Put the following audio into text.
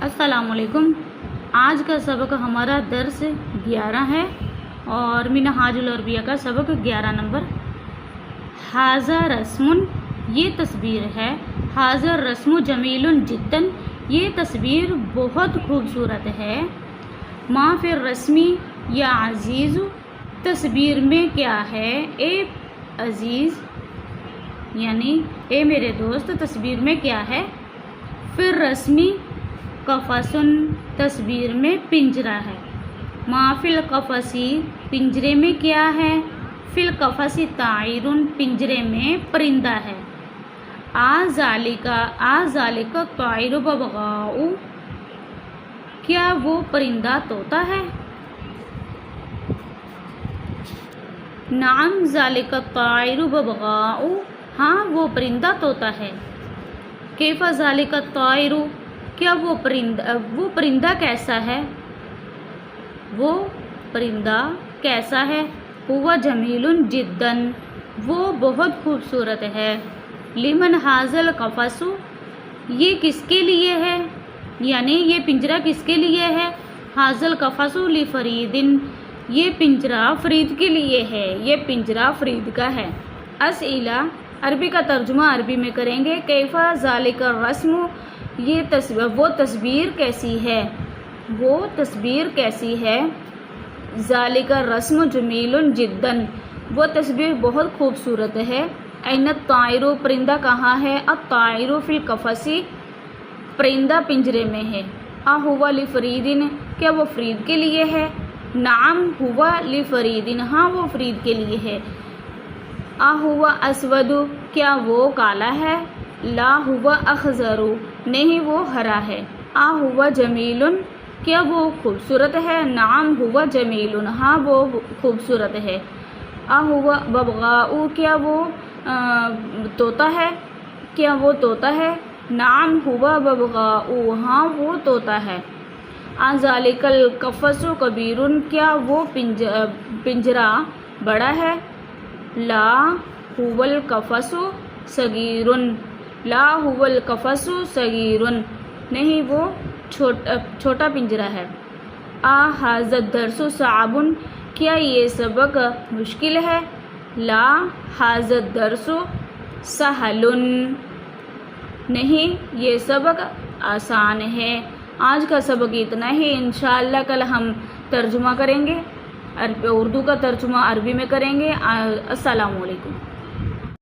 अस्सलाम वालेकुम। आज का सबक हमारा दर्स 11 है और मिनहाजुल अरबिया का सबक 11 नंबर। हाज़ा रस्मुन, ये तस्वीर है। हाज़ा रस्मु जमीलुन जिद्दन, ये तस्वीर बहुत खूबसूरत है। मा फिर रस्मी या अजीज़, तस्वीर में क्या है ए अजीज़, यानी ए मेरे दोस्त, तस्वीर में क्या है। फिर रस्मी कफसुन, तस्वीर में पिंजरा है। माफिल कफसी, पिंजरे में क्या है। फिल कफसी ताइरुन, पिंजरे में परिंदा है। आजालिका ताइरु बबगाउ, क्या वो परिंदा तोता है। नाम जालिका ताइरु बबगाउ, हाँ वो परिंदा तोता है। कैफा जालिका ताइरु, क्या वो परिंदा कैसा है। वो परिंदा कैसा है। हुआ जमीलुन जिद्दन, वो बहुत खूबसूरत है। लिमन हाजल कफसु, ये किसके लिए है, यानी ये पिंजरा किसके लिए है। हाजल कफसु ली फरीदिन, ये पिंजरा फरीद के लिए है, ये पिंजरा फरीद का है। असइला, अरबी का तर्जुमा अरबी में करेंगे। कैफा जालिका रस्मु, ये वो तस्वीर कैसी है, वो तस्वीर कैसी है। जालिका रस्म जमीलुन जिद्दन, वो तस्वीर बहुत खूबसूरत है। ऐन ताइरु, परिंदा कहाँ है। अब ताइरु फिल कफसी, परिंदा पिंजरे में है। हुआ ली फरीदिन, क्या वो फरीद के लिए है। नाम हुआ ली फरीदिन, हाँ वो फरीद के लिए है। हुआ अस्वदु, क्या वो काला है। ला हुआ अखजरू, नहीं वो हरा है। हुआ जमीलुन, क्या वो खूबसूरत है। नाम हुआ जमीलुन, हाँ वो खूबसूरत है। हुआ बबगाउ, क्या वो तोता है, क्या वो तोता है। नाम हुआ बबगाउ, हाँ वो तोता है। आजालिकल कफसु कबीरुन, क्या वो पिंजरा बड़ा है। ला हुवल कफसु सगीरुन, ला हुवल कफसु सगीरुन, नहीं वो छोटा पिंजरा है। हाज़द दर्सु साबुन, क्या ये सबक मुश्किल है। ला हाज़द दर्सु सहलुन, नहीं ये सबक आसान है। आज का सबक इतना ही। इंशाअल्लाह कल हम तर्जुमा करेंगे, उर्दू का तर्जुमा अरबी में करेंगे। अस्सलामु अलैकुम।